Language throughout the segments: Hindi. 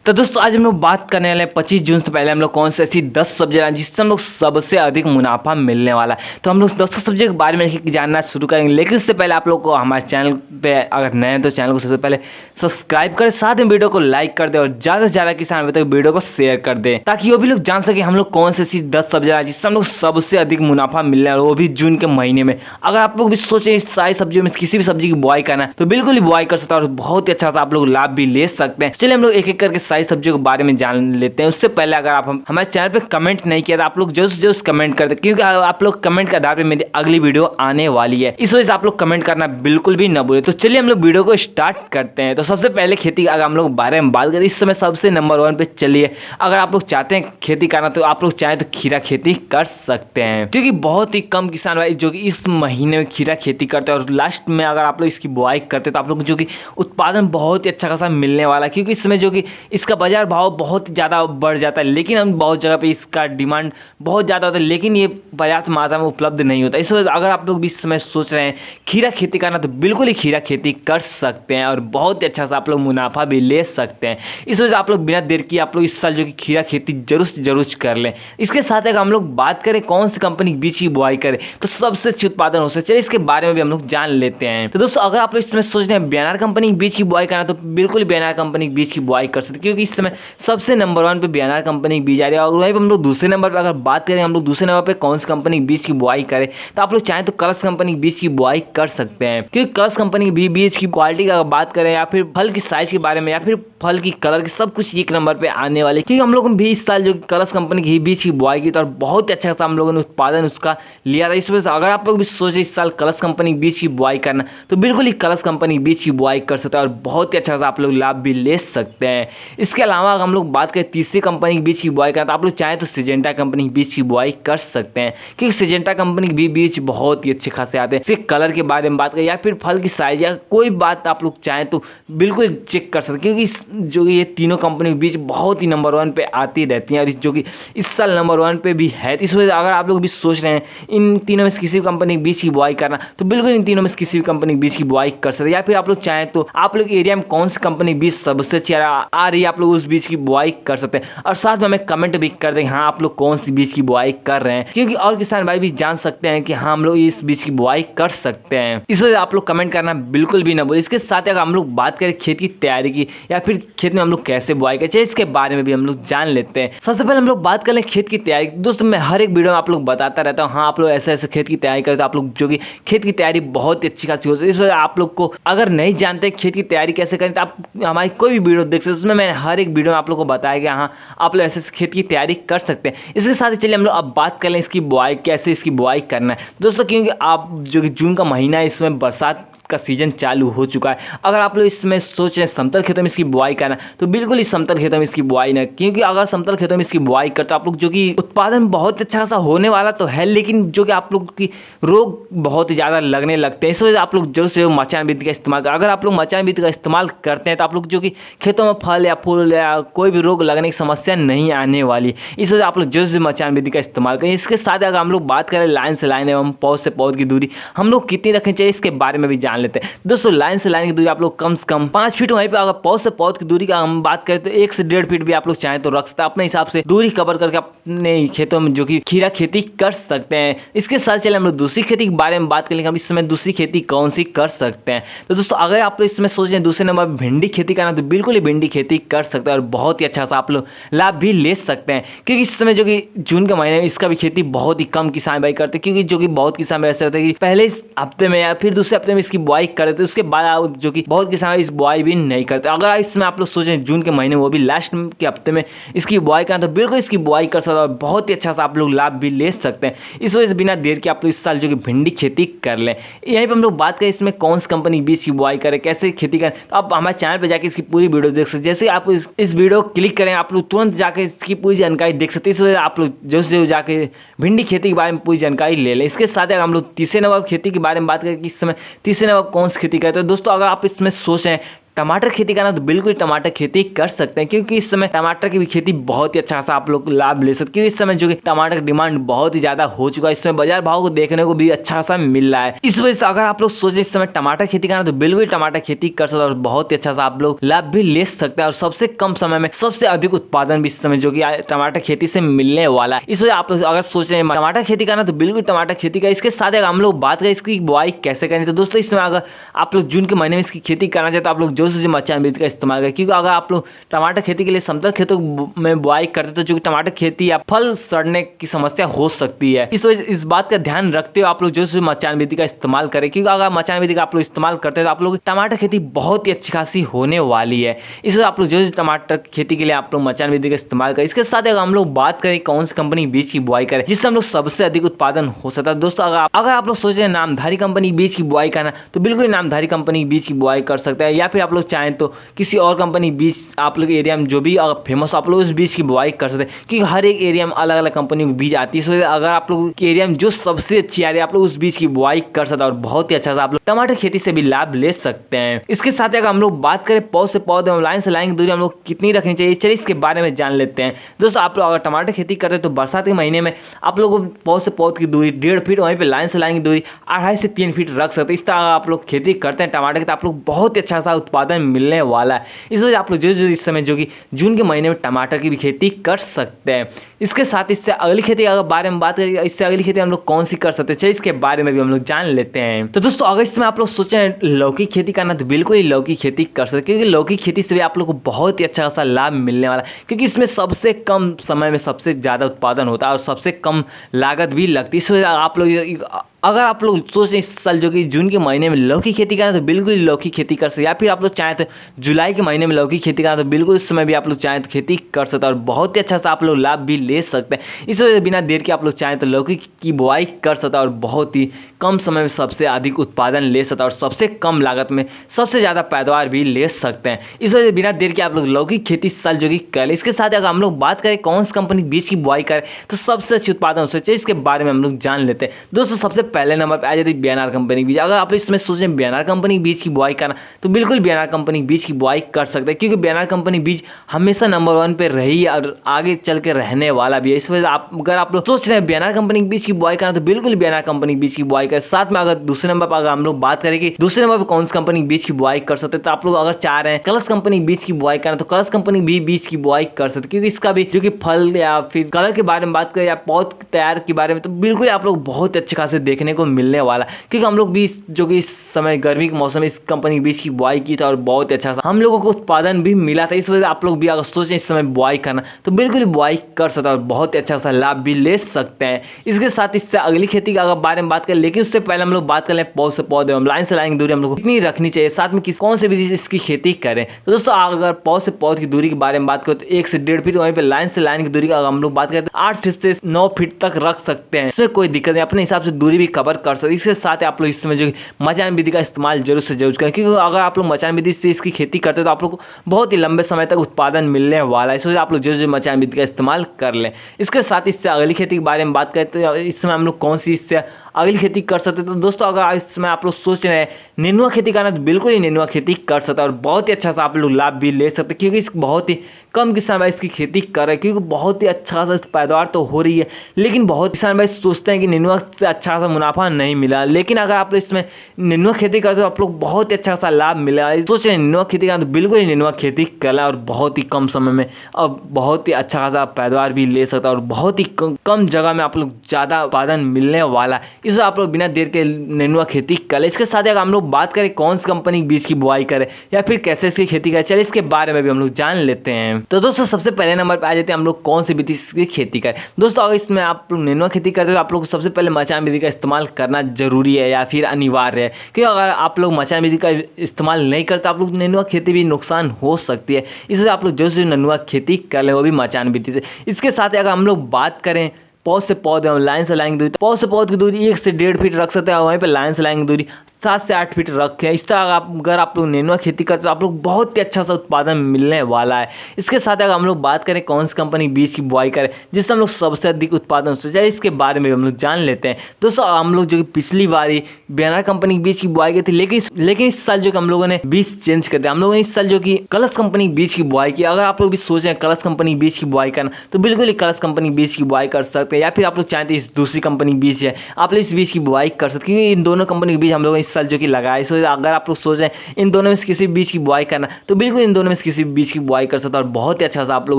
तो दोस्तों आज हम लोग बात करने वाले हैं 25 जून से पहले हम लोग कौन सी ऐसी 10 सब्जियां जिससे हम लोग सबसे अधिक मुनाफा मिलने वाला है। तो हम लोग 10 सब्जियों के बारे में जानना शुरू करेंगे, लेकिन उससे पहले आप लोग को हमारे चैनल पे अगर नए हैं तो चैनल को सबसे पहले सब्सक्राइब करें, साथ में वीडियो को लाइक कर दे और ज़्यादा से ज़्यादा किसान तक वीडियो को शेयर कर दे, ताकि वो भी लोग जान सके हम लोग कौन सी ऐसी 10 सब्जियां जिससे हम लोग सबसे अधिक मुनाफा मिलने वाला है, वो भी जून के महीने में। अगर आप लोग भी सोचें इस सारी सब्जियों में किसी भी सब्जी की बुआई करना है तो बिल्कुल ही बुआई कर सकते हैं और बहुत ही अच्छा सा आप लोग लाभ भी ले सकते हैं। चलिए हम लोग एक एक करके सारी सब्जियों के बारे में जान लेते हैं। उससे पहले अगर आप हमारे चैनल पे कमेंट नहीं किया तो आप लोग जरूर कमेंट कर दे, क्योंकि आप लोग कमेंट के आधार पे मेरी अगली वीडियो आने वाली है, इस वजह से आप लोग कमेंट करना बिल्कुल भी न भूलें। तो चलिए हम लोग वीडियो को स्टार्ट करते हैं। तो सबसे पहले खेती अगर हम लोग बारे में बात करें, इस समय सबसे नंबर 1 पे चलिए। अगर आप लोग चाहते हैं खेती करना तो आप लोग चाहें तो खीरा खेती कर सकते हैं, क्योंकि बहुत ही कम किसान भाई जो कि इस महीने में खीरा खेती करते हैं और लास्ट में अगर आप लोग इसकी बुआई करते हैं तो आप लोग जो कि उत्पादन बहुत ही अच्छा खासा मिलने वाला है, क्योंकि इस समय जो कि इसका बाजार भाव बहुत ज़्यादा बढ़ जाता है, लेकिन हम बहुत जगह पे इसका डिमांड बहुत ज़्यादा होता है, लेकिन ये पर्याप्त मात्रा में उपलब्ध नहीं होता। इस वजह अगर आप लोग भी इस समय सोच रहे हैं खीरा खेती करना तो बिल्कुल ही खीरा खेती कर सकते हैं और बहुत ही अच्छा सा आप लोग मुनाफा भी ले सकते हैं। इस वजह से आप लोग बिना देर किए आप लोग इस साल जो कि खीरा खेती जरूर कर लें। इसके साथ अगर हम लोग बात करें कौन सी कंपनी के बीज की बुआई करें तो सबसे अच्छी उत्पादन हो सकता है, चलिए इसके बारे में भी हम लोग जान लेते हैं। तो दोस्तों अगर आप लोग इस समय सोच रहे हैं बीएनआर कंपनी के बीज की बुआई करना तो बिल्कुल बीएनआर कंपनी के बीज की बुआई कर सकते हैं, क्योंकि इस समय सबसे नंबर 1 पे बीएनआर कंपनी की बीज आ रही है। और वहीं पर हम लोग दूसरे नंबर पर अगर बात करें हम लोग दूसरे नंबर पे कौन सी कंपनी के बीज की बुआई करें तो आप लोग चाहें तो कलर्स कंपनी के बीज की बुआई कर सकते हैं, क्योंकि कलर्स कंपनी के बीज की क्वालिटी की अगर बात करें या फिर फल की साइज के बारे में या फिर फल की कलर की सब कुछ एक नंबर पे आने वाले, क्योंकि हम लोगों ने भी इस साल जो कलर्स कंपनी की बीज की बुआई की तो बहुत अच्छा सा हम लोगों ने उत्पादन उसका लिया था। इस वजह से अगर आप लोग भी सोचे इस साल कलर्स कंपनी के बीज की बुआई करना तो बिल्कुल ही कलर्स कंपनी के बीज की बुआई कर सकते हैं और बहुत ही अच्छा सा आप लोग लाभ भी ले सकते हैं। इसके अलावा अगर हम लोग बात करें तीसरी कंपनी के बीज की बुआई करना तो आप लोग चाहें तो सिजेंटा कंपनी के बीज की बुआई कर सकते हैं, क्योंकि सिजेंटा कंपनी के भी बीज बहुत ही अच्छे खासे आते हैं। फिर कलर के बारे में बात करें या फिर फल की साइज या कोई बात आप लोग चाहें तो बिल्कुल चेक कर सकते हैं, क्योंकि जो ये तीनों कंपनी के बीच बहुत ही नंबर 1 पे आती रहती हैं और जो कि इस साल नंबर 1 पे भी है। इस वजह से अगर आप लोग भी सोच रहे हैं इन तीनों में से किसी भी कंपनी के बीज की बुआई करना तो बिल्कुल इन तीनों में से किसी भी कंपनी के बीज की बुआई कर सकते हैं। या फिर आप लोग चाहें तो आप लोग एरिया में कौन सी कंपनी बीज सबसे अच्छी आ रही है आप लोग उस बीज की बुआई कर सकते हैं, और साथ में हमें कमेंट भी कर दें हाँ आप लोग कौन सी बीज की बुआई कर रहे हैं, क्योंकि और किसान भाई भी जान सकते हैं कि हाँ हम लोग इस बीज की बुआई कर सकते हैं। इस वजह से आप लोग कमेंट करना बिल्कुल भी ना भूलें। इसके साथ अगर हम लोग बात करें खेत की तैयारी की या फिर खेत में हम लोग कैसे बुआई करें इसके बारे में भी हम लोग जान लेते हैं। सबसे पहले हम लोग बात कर लें खेत की तैयारी। दोस्तों मैं हर एक वीडियो में आप लोग बताता रहता हूँ हाँ आप लोग ऐसे ऐसे खेत की तैयारी करें तो आप लोग जो कि खेत की तैयारी बहुत ही अच्छी खासी हो सकती है। इस वजह आप लोग को अगर नहीं जानते खेत की तैयारी कैसे करें तो आप हमारी कोई भी वीडियो देख सकते हैं, उसमें मैंने हर एक वीडियो में आप लोग को बताया गया हाँ आप लोग ऐसे खेत की तैयारी कर सकते हैं। इसके साथ ही चलिए हम लोग अब बात कर लें इसकी बुआई कैसे इसकी बुआई करना है। दोस्तों क्योंकि आप जो कि जून का महीना है इसमें बरसात का सीजन चालू हो चुका है। अगर आप लोग इसमें सोच रहे हैं समतल खेतों में इसकी बुआई करना तो बिल्कुल ही समतल खेतों में इसकी बुआई ना, क्योंकि अगर समतल खेतों में इसकी बुआई करते आप लोग जो कि उत्पादन बहुत अच्छा खासा होने वाला तो है, लेकिन जो कि आप लोग की रोग बहुत ज़्यादा लगने लगते हैं। इस वजह से आप लोग जरूर से मचान विधि का इस्तेमाल करें। अगर आप लोग मचान विधि का इस्तेमाल करते हैं तो आप लोग जो कि खेतों में फल या फूल या कोई भी रोग लगने की समस्या नहीं आने वाली, इस वजह से आप लोग जरूर से मचान विधि का इस्तेमाल करें। इसके साथ अगर हम लोग बात करें लाइन से लाइन एवं पौध से पौध की दूरी हम लोग कितनी रखनी चाहिए इसके बारे में भी जान लेते हैं। दोस्तों लाइन से लाइन की दूरी आप लोग कम से कम 5 फीट, वहीं पे अगर पौध से पौध की दूरी का हम बात करें तो 1 से 1.5 फीट भी आप लोग चाहें तो रख सकते हैं। अपने हिसाब से दूरी कवर करके अपने खेतों में जो कि खीरा खेती कर सकते हैं। इसके साथ चले हम लोग दूसरी खेती के बारे में बात करेंगे, हम इस समय दूसरी खेती कौन सी कर सकते हैं। तो दोस्तों अगर आप लोग इसमें सोच रहे हैं दूसरे नंबर भिंडी खेती करना तो बिल्कुल ही भिंडी खेती कर सकते हैं और बहुत ही अच्छा सा आप लोग लाभ भी ले सकते हैं, क्योंकि इस समय जो कि जून के महीने में इसका भी खेती बहुत ही कम किसान भाई करते हैं, क्योंकि जो कि बहुत किसान ऐसे होते हैं कि पहले इस हफ्ते में या फिर दूसरे हफ्ते में इसकी बुआई कर देते, उसके बाद जो कि बहुत किसान इस बुआई भी नहीं करते। अगर इसमें आप लोग सोचें जून के महीने में वो भी लास्ट के हफ्ते में इसकी बुआई करना तो बिल्कुल इसकी बुआई कर सकते हैं और बहुत ही अच्छा सा आप लोग लाभ भी ले सकते हैं। इस वजह से बिना देर के आप लोग इस साल जो कि भिंडी खेती कर लें। यहीं पर हम लोग बात करें इसमें कौन सी कंपनी बीज की बुआई करें कैसे खेती करें तो आप हमारे चैनल पर जाकर इसकी पूरी वीडियो देख सकते हैं। जैसे आप इस वीडियो क्लिक करें आप लोग तुरंत जाकर इसकी पूरी जानकारी देख सकते हैं। इस वजह से आप लोग जरूर जाके भिंडी खेती के बारे में पूरी जानकारी ले लें। इसके साथ अगर हम लोग तीसरे नंबर खेती के बारे में बात करें कि इस समय तीसरे नंबर कौन सी खेती करें तो दोस्तों अगर आप इसमें सोचें टमाटर खेती करना तो बिल्कुल टमाटर खेती कर सकते हैं, क्योंकि इस समय टमाटर की भी खेती बहुत ही अच्छा खासा आप लोग लाभ ले सकते हैं। क्योंकि इस समय जो कि टमाटर की डिमांड बहुत ही ज्यादा हो चुका है, इस समय बाजार भाव को देखने को भी अच्छा खासा मिल रहा है। इस वजह से अगर आप लोग सोचे इस समय टमाटर खेती करना तो बिल्कुल टमाटर खेती कर सकते हैं और बहुत ही अच्छा सा आप लोग लाभ भी ले सकते हैं और सबसे कम समय में सबसे अधिक उत्पादन भी इस समय जो कि टमाटर खेती से मिलने वाला है। इस वजह आप लोग अगर सोच रहे हैं टमाटर खेती करना तो बिल्कुल टमाटर खेती का। इसके साथ अगर हम लोग बात करें इसकी बुआई कैसे करनी, तो दोस्तों इसमें अगर आप लोग जून के महीने में इसकी खेती करना चाहते तो आप लोग जो से मचान विधि का इस्तेमाल करें। क्योंकि अगर आप लोग टमाटर खेती के लिए समतल खेतों में बुआई करते तो जो कि टमाटर खेती या फल सड़ने की समस्या हो सकती है। इस वजह इस बात का ध्यान रखते हुए आप लोग जो से मचान विधि का इस्तेमाल करें। क्योंकि अगर मचान विधि का आप लोग इस्तेमाल करते हैं तो आप लोग टमाटर खेती बहुत ही अच्छी खासी होने वाली है। इस वजह आप लोग जो टमाटर खेती के लिए आप लोग मचान विधि का इस्तेमाल करें। इसके साथ अगर हम लोग बात करें कौन सी कंपनी बीज की बुआई करें जिससे हम लोग सबसे अधिक उत्पादन हो सकता है। दोस्तों अगर आप लोग सोच रहे हैं नामधारी कंपनी बीज की बुआई करना तो बिल्कुल नामधारी कंपनी बीज की बुआई कर सकते हैं, या फिर आप लोग चाहें तो किसी और कंपनी बीज आप लोग एरिया में जो भी फेमस आप लोग उस बीज की बुआई कर सकते हैं। क्योंकि हर एक एरिया में अलग अलग कंपनी की बीज आती है। इस वजह अगर आप लोग के एरिया में जो सबसे अच्छी आ रही है आप लोग उस बीज की बुआई कर सकते हैं और बहुत ही अच्छा सा आप लोग टमाटर खेती से भी लाभ ले सकते हैं। इसके साथ अगर हम लोग बात करें पौध से पौधे लाइन से लाइन की दूरी हम लोग कितनी रखनी चाहिए, चलिए इसके बारे में जान लेते हैं। दोस्तों आप लोग अगर टमाटर खेती करते हैं तो बरसात के महीने में आप लोग पौध से पौध की दूरी 1.5 फीट, वहीं पे लाइन से लाइन की दूरी 2.5 से 3 फीट रख सकते हैं। इस तरह आप लोग खेती करते हैं टमाटर की तो आप लोग बहुत ही अच्छा सा उत्पादन मिलने वाला है। इस वजह आप लोग जो इस समय जो कि जून के महीने में टमाटर की भी खेती कर सकते हैं। इसके साथ इससे अगली खेती अगर बारे में बात करें, इससे अगली खेती हम लोग कौन सी कर सकते हैं, चलिए इसके बारे में भी हम लोग जान लेते हैं। तो दोस्तों अगर इसमें आप लोग सोचें लौकी खेती करना तो बिल्कुल ही लौकी खेती कर सकते हैं। क्योंकि लौकी खेती से भी आप लोग को बहुत ही अच्छा खासा लाभ मिलने वाला है। क्योंकि इसमें सबसे कम समय में सबसे ज़्यादा उत्पादन होता है और सबसे कम लागत भी लगती है। इस वजह आप लोग अगर आप लोग सोच रहे इस साल जो कि जून के महीने में लौकी खेती करना तो बिल्कुल लौकी खेती कर सकते हैं, या फिर आप लोग चाहें तो जुलाई के महीने में लौकी खेती करना तो बिल्कुल उस समय भी आप लोग चाहें तो खेती कर सकते हैं और बहुत ही अच्छा सा आप लोग लाभ भी ले सकते हैं। इस वजह से बिना देर के आप लोग चाहें तो लौकी की बुआई कर सकते हैं और बहुत ही कम समय में सबसे अधिक उत्पादन ले सकते हैं और सबसे कम लागत में सबसे ज़्यादा पैदावार भी ले सकते हैं। इस वजह से बिना देर के आप लोग लौकी खेती इस साल जो कि करें। इसके साथ अगर हम लोग बात करें कौन सी कंपनी बीज की बुआई करें तो सबसे अच्छी उत्पादन हो सकता है, इसके बारे में हम लोग जान लेते हैं। दोस्तों सबसे पहले नंबर पर आ जाती है बीएनआर कंपनी बीज। अगर आप इसमें सोचें बीएनआर कंपनी बीज की बुआई करना तो बिल्कुल बीएनआर कंपनी बीज की बुआई कर सकते हैं। क्योंकि बीएनआर कंपनी बीज हमेशा नंबर 1 पे रही है और आगे चल के रहने वाला भी है। इस वजह से अगर आप लोग सोच रहे हैं बीएनआर कंपनी बीज की बुआई करना तो बिल्कुल बीएनआर कंपनी बीज की बुआई करें। साथ में अगर दूसरे नंबर पर अगर हम लोग बात करें कि दूसरे नंबर पर कौन सी कंपनी बीज की बुआई कर सकते हैं तो आप लोग अगर चाह रहे हैं कलर्स कंपनी बीज की बुआई करना तो कलर्स कंपनी भी बीज की बुआई कर सकते हैं। क्योंकि इसका भी जो कि फल या फिर कलर के बारे में बात करें या पौध तैयार के बारे में तो बिल्कुल आप लोग बहुत अच्छे खासे देखने को मिलने वाला। क्योंकि हम लोग भी जो कि इस समय गर्मी के मौसम में इस कंपनी बीज की बुआई की था और बहुत अच्छा सा हम लोगों को उत्पादन भी मिला था। इस वजह से आप लोग भी अगर सोचें इस समय बुआई करना तो बिल्कुल बुआई कर सकते हैं और बहुत अच्छा सा लाभ भी ले सकते हैं। इसके साथ इससे अगली खेती के अगर बारे में बात करें, लेकिन उससे पहले हम लोग बात कर लें पौध से पौधे लाइन से लाइन की दूरी हम लोग कितनी रखनी चाहिए, साथ में कौन से विधि से इसकी खेती करें। तो दोस्तों अगर पौध से पौध की दूरी के बारे में बात करें तो 1 से 1.5 फीट, वहीं पे लाइन से लाइन की दूरी का अगर हम लोग बात करें तो 8 से 9 फीट तक रख सकते हैं। इसमें कोई दिक्कत नहीं, अपने हिसाब से दूरी भी कवर कर सकते हैं। इसके साथ आप लोग इसमें जो मचान विधि का इस्तेमाल जरूर से जरूर करें। क्योंकि अगर आप लोग मचान विधि से इसकी खेती करते हैं तो आप लोग को बहुत ही लंबे समय तक उत्पादन मिलने वाला है। इसलिए आप लोग जरूर मचान विधि का इस्तेमाल कर लें। इसके साथ इससे अगली खेती के बारे में बात करें तो इसमें हम लोग कौन सी इससे अगली खेती कर सकते हैं। तो दोस्तों अगर इसमें आप लोग सोच रहे हैं नेनुआ खेती करना तो बिल्कुल ही नेनुआ खेती कर सकते हैं और बहुत ही अच्छा सा आप लोग लाभ भी ले सकते हैं। क्योंकि इस बहुत ही कम किसान भाई इसकी खेती कर रहे हैं, क्योंकि बहुत ही अच्छा सा पैदावार तो हो रही है, लेकिन बहुत किसान भाई सोचते हैं कि नेनुआ से अच्छा सा मुनाफा नहीं मिला। लेकिन अगर आप इसमें नेनुआ खेती करते हो आप लोग बहुत ही अच्छा सा लाभ मिला। सोच रहे हैं नेनुआ खेती करना तो बिल्कुल ही नेनुआ खेती करना और बहुत ही कम समय में और बहुत ही अच्छा खासा पैदावार भी ले सकता है और बहुत ही कम जगह में आप लोग ज़्यादा उत्पादन मिलने वाला है। इसलिए आप लोग बिना देर के नेनुआ खेती करें। इसके साथ अगर हम लोग बात करें कौन सी कंपनी बीज की बुआई करें या फिर कैसे इसकी खेती करें, चलिए इसके बारे में भी हम लोग जान लेते हैं। तो दोस्तों सबसे पहले नंबर पे आ जाते हैं हम लोग कौन सी विधि की खेती करें। दोस्तों अगर इसमें आप लोग नेनुआ खेती करते हो तो आप लोग को सबसे पहले मचान विधि का इस्तेमाल करना जरूरी है या फिर अनिवार्य है। क्योंकि अगर आप लोग मचान विधि का इस्तेमाल नहीं करते आप लोग नेनुआ खेती भी नुकसान हो सकती है। इसलिए आप लोग जो से नेनुआ खेती कर लें वो भी मचान विधि से। इसके साथ अगर हम लोग बात करें पौध से पौधे लाइन से लाइन की दूरी, पौध से पौध की दूरी 1 से 1.5 फीट रख सकते हैं, वहीं पे लाइन से लाइन की दूरी 7 से 8 फीट रखें। इस तरह अगर आप लोग नेनुआ खेती करते तो आप लोग बहुत ही अच्छा सा उत्पादन मिलने वाला है। इसके साथ अगर हम लोग बात करें कौन सी कंपनी बीज की बुआई करें जिससे हम लोग सबसे अधिक उत्पादन हो जाए, इसके बारे में हम लोग जान लेते हैं। दोस्तों हम लोग जो पिछली बार बियाना कंपनी बीज की बुआई की थी, लेकिन इस साल जो हम लोगों ने बीज चेंज कर दिया। हम लोगों ने इस साल जो कि कलश कंपनी बीज की बुआई की। अगर आप लोग भी सोच रहे हैं कलश कंपनी बीज की बुआई करना तो बिल्कुल ही कलश कंपनी बीज की बुआई कर सकते हैं, या फिर आप लोग चाहते हैं इस दूसरी कंपनी बीज है आप लोग इस बीज की बुआई कर सकते हैं, क्योंकि इन दोनों कंपनी के बीज हम लोगों ने इस साल जो कि लगाए। सो अगर आप लोग सोच रहे हैं इन दोनों में से किसी बीज की बुआई करना तो बिल्कुल इन दोनों में से किसी बीज की बुआई कर सकते हैं और बहुत ही अच्छा सा आप लोग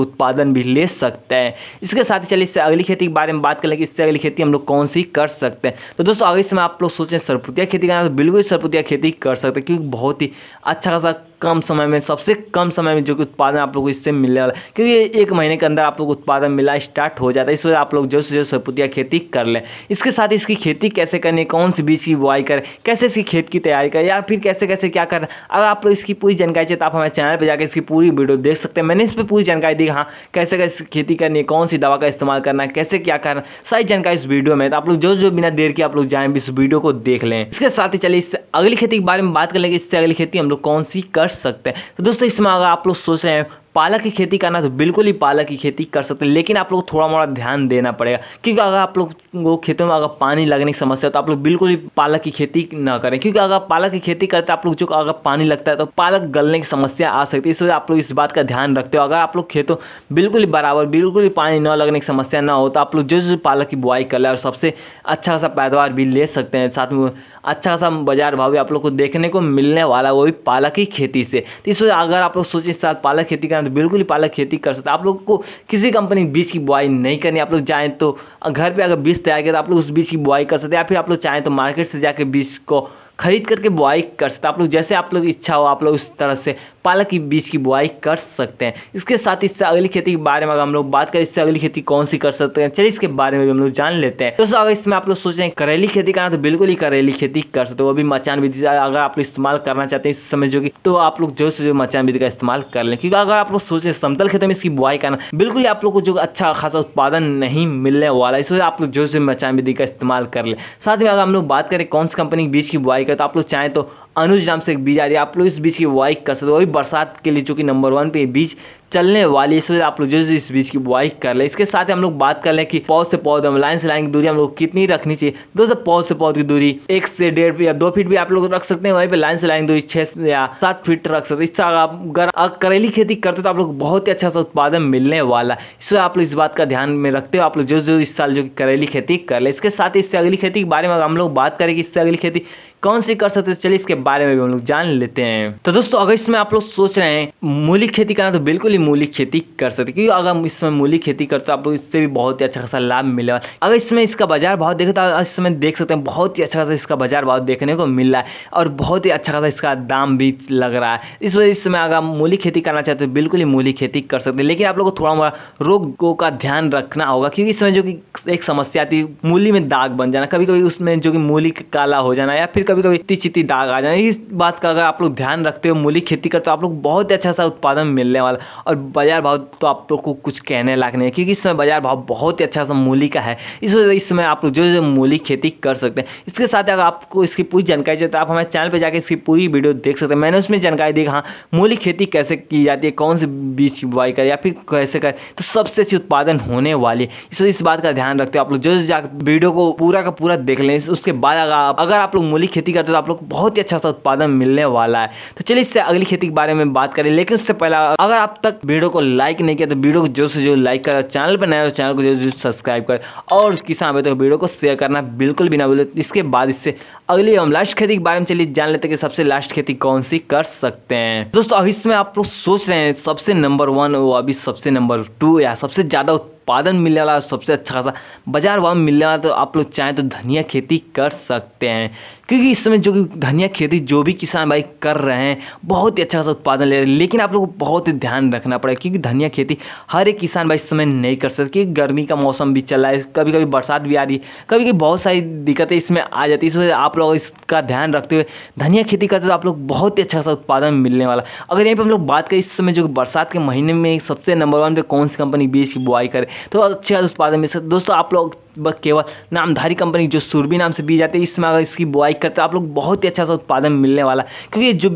उत्पादन भी ले सकते हैं। इसके साथ ही चलिए इससे अगली खेती के बारे में बात कर लें कि इससे अगली खेती हम लोग कौन सी कर सकते हैं। तो दोस्तों अगर इसमें आप लोग सोचें सरपुतिया खेती करना तो बिल्कुल सरपुतिया खेती कर सकते हैं, क्योंकि बहुत ही अच्छा खासा कम समय में, सबसे कम समय में जो कि उत्पादन आप लोग को इससे मिलने वाला है, क्योंकि 1 महीने के अंदर आप लोग उत्पादन मिलना स्टार्ट हो जाता है। इस वजह आप लोग जो से जो सरपुतिया खेती कर लें। इसके साथ इसकी खेती कैसे करनी है, कौन सी बीज की बुआई करें, कैसे इसकी खेत की तैयारी करें, या फिर कैसे कैसे क्या करना, अगर आप लोग इसकी पूरी जानकारी चाहिए तो आप हमारे चैनल पर जाकर इसकी पूरी वीडियो देख सकते हैं। मैंने इस पर पूरी जानकारी दी, हाँ कैसे कैसे खेती करनी है, कौन सी दवा का इस्तेमाल करना है, कैसे क्या करना, सारी जानकारी इस वीडियो में। तो आप लोग जो बिना देर के आप लोग जाएं इस वीडियो को देख लें। इसके साथ ही चलिए इससे अगली खेती के बारे में बात कर लेंगे, इससे अगली खेती हम लोग कौन सी कर सकते हैं। तो दोस्तों इसमें अगर आप लोग सोच रहे हैं पालक की खेती करना तो बिल्कुल ही पालक की खेती कर सकते हैं, लेकिन आप लोग थोड़ा मोड़ा ध्यान देना पड़ेगा, क्योंकि अगर आप लोग वो खेतों में अगर पानी लगने की समस्या है तो आप लोग बिल्कुल ही पालक की खेती ना करें, क्योंकि अगर पालक की खेती करते हैं आप लोग जो अगर पानी लगता है तो पालक गलने की समस्या आ सकती है। इस वजह आप लोग इस बात का ध्यान रखते हो। अगर आप लोग खेतों बिल्कुल ही बराबर, बिल्कुल ही पानी न लगने की समस्या ना हो तो आप लोग जो पालक की बुआई कर ले और सबसे अच्छा खासा पैदावार भी ले सकते हैं, साथ में अच्छा खासा बाजार भाव भी आप लोग को देखने को मिलने वाला है, वो भी पालक की खेती से। तो इस वजह अगर आप लोग सोचें इस साल पालक खेती करना तो बिल्कुल ही पालक खेती कर सकते हैं। आप लोग को किसी कंपनी बीज की बुआई नहीं करनी। आप लोग चाहें तो घर पे अगर बीज तैयार किया तो आप लोग उस बीज की बुआई कर सकते हैं, या फिर आप लोग चाहें तो मार्केट से जाके बीज को खरीद करके बुआई कर सकते हैं। आप लोग जैसे आप लोग इच्छा हो आप लोग उस तरह से पालक की बीज की बुआई कर सकते हैं। इसके साथ इससे अगली खेती के बारे में अगर हम लोग बात करें इससे अगली खेती कौन सी कर सकते हैं, चलिए इसके बारे में भी हम लोग जान लेते हैं। दोस्तों अगर इसमें आप लोग सोच रहे हैं करेली खेती करना तो बिल्कुल ही करेली खेती कर सकते हो, वो भी मचान विधि अगर आप लोग इस्तेमाल करना चाहते हैं इस समय जो कि, तो आप लोग जो से जो मचान विधि का इस्तेमाल कर लें, क्योंकि अगर आप लोग सोच रहे हैं समतल खेतों में इसकी बुआई करना बिल्कुल ही आप लोग को जो अच्छा खासा उत्पादन नहीं मिलने वाला है, इस वजह आप लोग जो से मचान विधि का इस्तेमाल कर लें। साथ में अगर हम लोग बात करें कौन सी कंपनी बीज की बुआई करें तो आप लोग चाहें तो अनुज नाम से एक बीज आ रही है, आप लोग इस बीज की बुआई कर सकते हो, वही बरसात के लिए जो कि नंबर 1 पे बीज चलने वाली है, इस वजह आप लोग जो इस बीज की बुआई कर ले। इसके साथ हम लोग बात कर लें कि पौध से पौध लाइन से लाइन की दूरी हम लोग कितनी रखनी चाहिए। दोस्तों पौध से पौध की दूरी 1 से 1.5 या 2 फीट भी आप लोग रख सकते हैं, वहीं पे लाइन से लाइन दूरी 6 या 7 फीट रख सकते हैं। इस तरह आप अगर करेली खेती करते तो आप लोग बहुत ही अच्छा सा उत्पादन मिलने वाला है, इसलिए आप लोग इस बात का ध्यान में रखते हो आप लोग जो इस साल जो करेली खेती कर ले। इसके साथ ही इससे अगली खेती के बारे में हम लोग बात करें कि इससे अगली खेती कौन सी कर सकते हैं, चलिए इसके बारे में भी हम लोग जान लेते हैं। तो दोस्तों अगर इसमें आप लोग सोच रहे हैं मूली खेती करना तो बिल्कुल ही मूली खेती कर सकते हैं, क्योंकि अगर हम इसमें मूली खेती करते तो आप लोग इससे भी बहुत ही अच्छा खासा लाभ मिलेगा। अगर इसमें इसका बाजार भाव देखें तो इस समय देख सकते हैं बहुत ही अच्छा खासा इसका बाजार भाव देखने को मिल रहा है और बहुत ही अच्छा खासा इसका दाम भी लग रहा है। इस वजह इस समय अगर आप मूली खेती करना चाहते हो बिल्कुल ही मूली खेती कर सकते हैं, लेकिन आप लोग को थोड़ा मोड़ा रोगों का ध्यान रखना होगा, क्योंकि इसमें जो कि एक समस्या आती है मूली में दाग बन जाना, कभी कभी उसमें जो कि मूली काला हो जाना, या फिर कभी कभी चित्ती दाग आ जाना। इस बात का अगर आप लोग ध्यान रखते हो मूली खेती करते हो आप लोग बहुत अच्छा सा उत्पादन मिलने वाला, और बाजार भाव तो आप लोग को कुछ कहने लायक नहीं है, क्योंकि इस समय बाजार भाव बहुत ही अच्छा सा मूली का है। इस वजह इस समय आप लोग जो मूली खेती कर सकते हैं। इसके साथ अगर आपको इसकी पूरी जानकारी चाहिए तो आप हमारे चैनल पर जाकर इसकी पूरी वीडियो देख सकते हैं। मैंने उसमें जानकारी दी हाँ मूली खेती कैसे की जाती है, कौन से बीज की बुआई करें या फिर कैसे करें तो सबसे अच्छी उत्पादन होने वाली है। इसलिए इस बात का ध्यान रखते हो आप लोग जो जाकर वीडियो को पूरा का पूरा देख लें। उसके बाद अगर आप लोग मूली खेती करते हो तो आप लोग बहुत ही अच्छा सा उत्पादन मिलने वाला है। तो चलिए इससे अगली खेती के बारे में बात करें, लेकिन उससे पहले अगर आप तक वीडियो को लाइक नहीं किया तो वीडियो को जो से जो लाइक करें, चैनल पर नया हो चैनल को जो सब्सक्राइब करें, और किसान भाई तो वीडियो को शेयर करना बिल्कुल भी ना भूलें। इसके बाद इससे अगली हम लास्ट खेती के बारे में चलिए जान लेते हैं कि सबसे लास्ट खेती कौन सी कर सकते हैं। दोस्तों अभी इसमें आप लोग सोच रहे हैं सबसे नंबर 1 वो अभी सबसे नंबर 2 या सबसे ज़्यादा उत्पादन मिलने वाला, सबसे अच्छा खासा बाजार भाव मिलने वाला, तो आप लोग चाहें तो धनिया खेती कर सकते हैं, क्योंकि इस समय जो कि धनिया खेती जो भी किसान भाई कर रहे हैं बहुत ही अच्छा खासा उत्पादन ले रहे हैं। लेकिन आप लोगों को बहुत ही ध्यान रखना पड़ेगा, क्योंकि धनिया खेती हर एक किसान भाई इस समय नहीं कर सकते, क्योंकि गर्मी का मौसम भी चल रहा है, कभी कभी बरसात भी आ रही है, कभी कभी बहुत सारी दिक्कतें इसमें आ जाती है। इस वजह आप लोग इसका ध्यान रखते हुए धनिया खेती करते तो आप लोग बहुत ही अच्छा खासा उत्पादन मिलने वाला। अगर यहाँ पर हम लोग बात करें इस समय जो बरसात के महीने में सबसे नंबर 1 पे कौन सी कंपनी बीज की बुआई करे, तो अच्छे उत्पादन मिल सकते। दोस्तों आप लोग केवल नामधारी कंपनी जो सुरभि नाम से बीज जाती है, इसमें अगर इसकी बुआई करते हैं आप लोग बहुत ही अच्छा सा उत्पादन मिलने वाला है, क्योंकि जो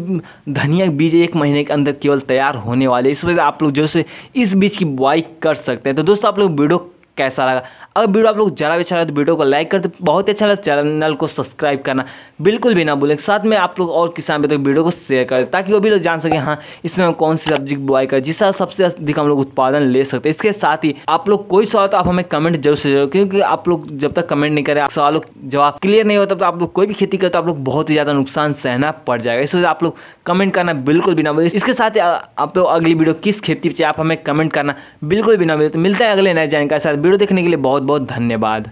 धनिया बीज 1 महीने के अंदर केवल तैयार होने वाले, इस वजह से आप लोग जो से इस बीज की बुआई कर सकते हैं। तो दोस्तों आप लोग वीडियो कैसा लगा? अगर वीडियो आप लोग जरा भी अच्छा लगा तो वीडियो को लाइक कर दो, बहुत अच्छा लगा चैनल को सब्सक्राइब करना बिल्कुल भी ना भूलें। साथ में आप लोग और किसान भाई तक वीडियो को शेयर करें ताकि वो भी लोग जान सकें हाँ इसमें हम कौन सी सब्जी की बुआई करें जिससे सबसे अधिक हम लोग उत्पादन ले सकते हैं। इसके साथ ही आप लोग कोई सवाल तो आप हमें कमेंट जरूर से जरूर, क्योंकि आप लोग जब तक कमेंट नहीं करें सवालों जवाब क्लियर नहीं होता तो आप लोग कोई भी खेती करते तो आप लोग बहुत ही ज़्यादा नुकसान सहना पड़ जाएगा। इस वजह से आप लोग कमेंट करना बिल्कुल भी ना भूलें। इसके साथ ही आप लोग अगली वीडियो किस खेती पर चाहिए आप हमें कमेंट करना बिल्कुल भी ना भूलें। तो मिलते हैं अगले नए जानकारी के साथ। वीडियो देखने के लिए बहुत बहुत धन्यवाद।